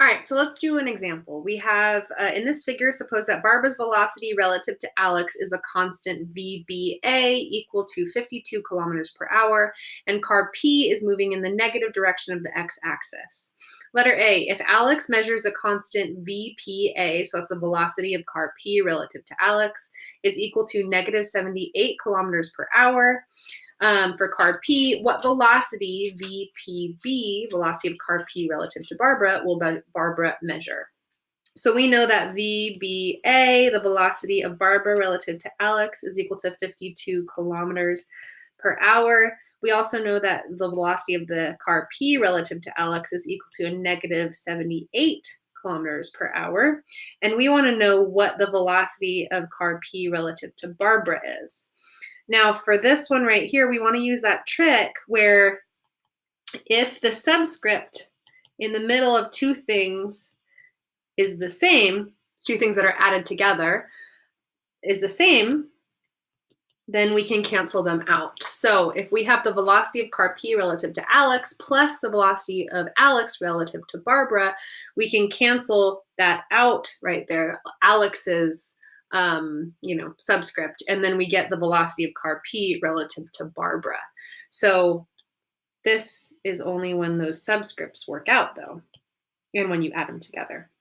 All right, so let's do an example. We have, in this figure, suppose that Barbara's velocity relative to Alex is a constant VBA equal to 52 kilometers per hour, and car P is moving in the negative direction of the x-axis. Letter A, if Alex measures a constant VPA, so that's the velocity of car P relative to Alex, is equal to negative 78 kilometers per hour, for car P, what velocity, VPB, velocity of car P relative to Barbara, will Barbara measure? So we know that VBA, the velocity of Barbara relative to Alex, is equal to 52 kilometers per hour. We also know that the velocity of the car P relative to Alex is equal to a negative 78 kilometers per hour. And we want to know what the velocity of car P relative to Barbara is. Now for this one right here, we want to use that trick where if the subscript in the middle of two things is the same, two things that are added together is the same, then we can cancel them out. So if we have the velocity of car P relative to Alex plus the velocity of Alex relative to Barbara, we can cancel that out right there. Alex's subscript, and then we get the velocity of car P relative to Barbara. So this is only when those subscripts work out though, and when you add them together.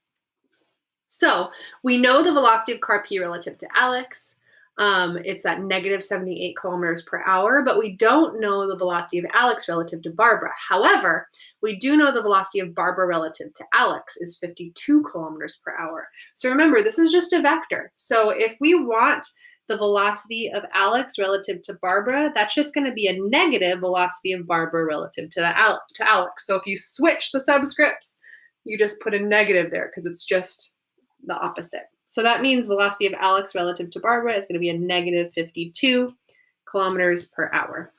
So we know the velocity of car P relative to Alex. It's at negative 78 kilometers per hour, but we don't know the velocity of Alex relative to Barbara. However, we do know the velocity of Barbara relative to Alex is 52 kilometers per hour. So remember, this is just a vector. So if we want the velocity of Alex relative to Barbara, that's just going to be a negative velocity of Barbara relative to Alex. So if you switch the subscripts, you just put a negative there because it's just the opposite. So that means velocity of Alex relative to Barbara is going to be a negative 52 kilometers per hour.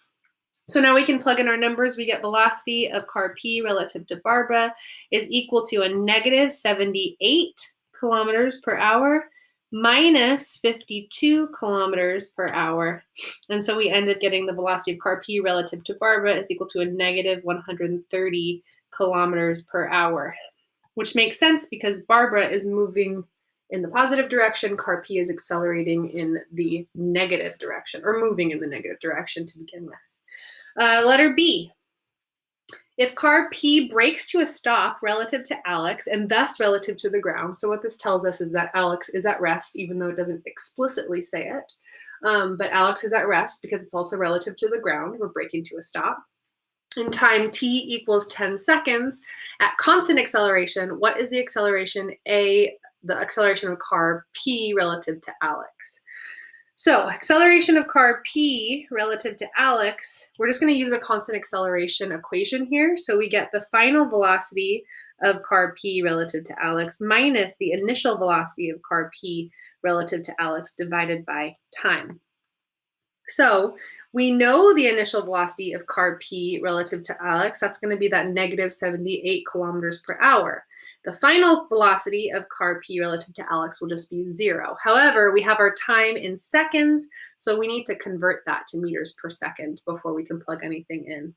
So now we can plug in our numbers. We get velocity of car P relative to Barbara is equal to a negative 78 kilometers per hour minus 52 kilometers per hour. And so we end up getting the velocity of car P relative to Barbara is equal to a negative 130 kilometers per hour, which makes sense because Barbara is moving in the positive direction, car P is accelerating in the negative direction, or moving in the negative direction to begin with. Letter B. If car P brakes to a stop relative to Alex and thus relative to the ground, so what this tells us is that Alex is at rest, even though it doesn't explicitly say it, but Alex is at rest because it's also relative to the ground. We're braking to a stop. In time t equals 10 seconds, at constant acceleration, what is the acceleration A, the acceleration of car P relative to Alex? So acceleration of car P relative to Alex, we're just going to use a constant acceleration equation here. So we get the final velocity of car P relative to Alex minus the initial velocity of car P relative to Alex divided by time. So we know the initial velocity of car P relative to Alex. That's going to be that negative 78 kilometers per hour. The final velocity of car P relative to Alex will just be 0. However, we have our time in seconds, so we need to convert that to meters per second before we can plug anything in.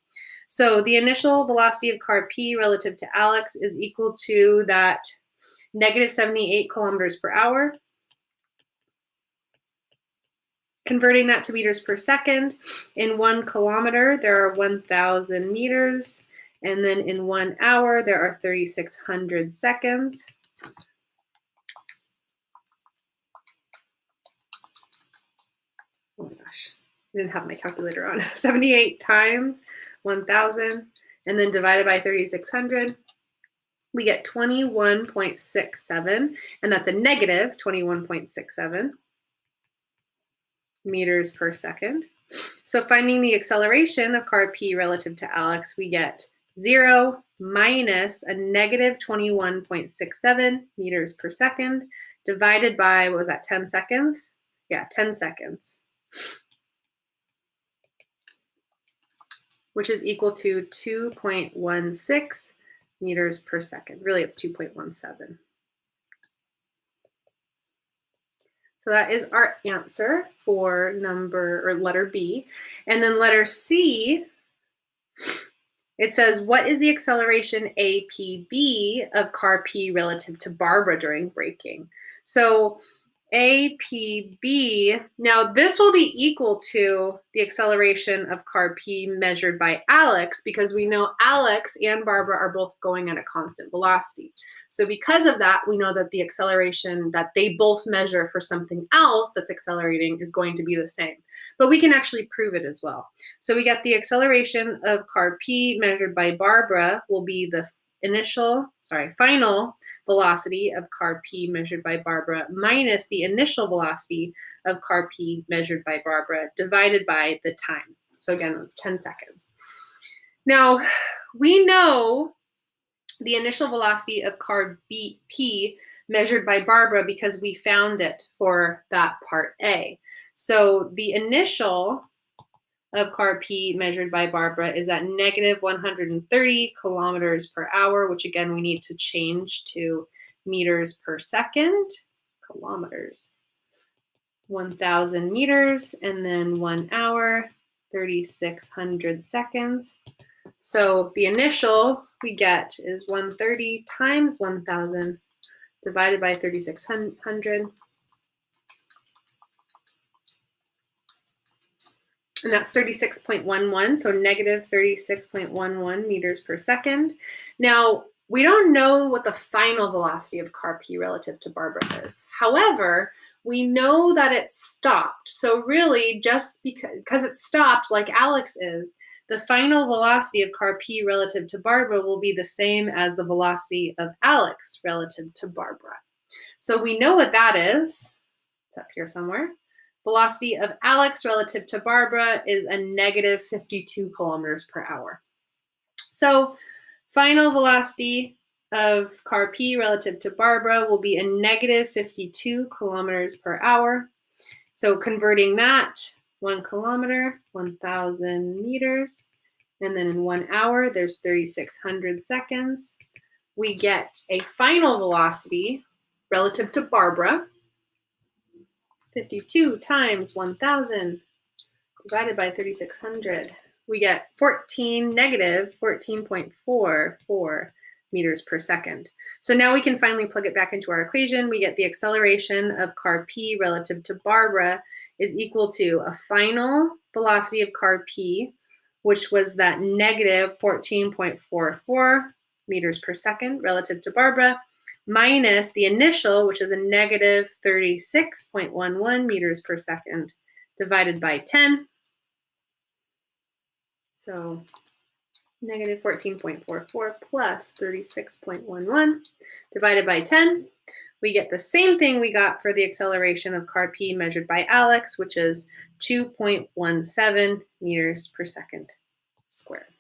So the initial velocity of car P relative to Alex is equal to that negative 78 kilometers per hour. Converting that to meters per second, in 1 kilometer, there are 1,000 meters. And then in 1 hour, there are 3,600 seconds. Oh my gosh, I didn't have my calculator on. 78 times 1,000, and then divided by 3,600. We get 21.67, and that's a negative 21.67. meters per second. So finding the acceleration of car P relative to Alex, we get 0 minus a negative 21.67 meters per second divided by, what was that, 10 seconds? Yeah, 10 seconds, which is equal to 2.16 meters per second. Really, it's 2.17. So that is our answer for letter B. And then letter C, It says, what is the acceleration APB of car P relative to Barbara during braking? So APB, now this will be equal to the acceleration of car P measured by Alex, because we know Alex and Barbara are both going at a constant velocity. So because of that, we know that the acceleration that they both measure for something else that's accelerating is going to be the same. But we can actually prove it as well. So we get the acceleration of car P measured by Barbara will be the final velocity of car P measured by Barbara minus the initial velocity of car P measured by Barbara divided by the time. So again, it's 10 seconds. Now, we know the initial velocity of car P measured by Barbara because we found it for that part A. So the initial of car P measured by Barbara is at negative 130 kilometers per hour, which again, we need to change to meters per second, kilometers, 1,000 meters, and then 1 hour, 3,600 seconds. So the initial we get is 130 times 1,000 divided by 3,600. And that's 36.11, so negative 36.11 meters per second. Now, we don't know what the final velocity of car P relative to Barbara is. However, we know that it stopped. So really, just because it stopped like Alex is, the final velocity of car P relative to Barbara will be the same as the velocity of Alex relative to Barbara. So we know what that is. It's up here somewhere. Velocity of Alex relative to Barbara is a negative 52 kilometers per hour. So final velocity of car P relative to Barbara will be a negative 52 kilometers per hour. So converting that, 1 kilometer, 1,000 meters, and then in 1 hour, there's 3,600 seconds. We get a final velocity relative to Barbara, 52 times 1,000 divided by 3,600. We get negative 14.44 meters per second. So now we can finally plug it back into our equation. We get the acceleration of car P relative to Barbara is equal to a final velocity of car P, which was that negative 14.44 meters per second relative to Barbara, minus the initial, which is a negative 36.11 meters per second, divided by 10. So negative 14.44 plus 36.11 divided by 10. We get the same thing we got for the acceleration of car P measured by Alex, which is 2.17 meters per second squared.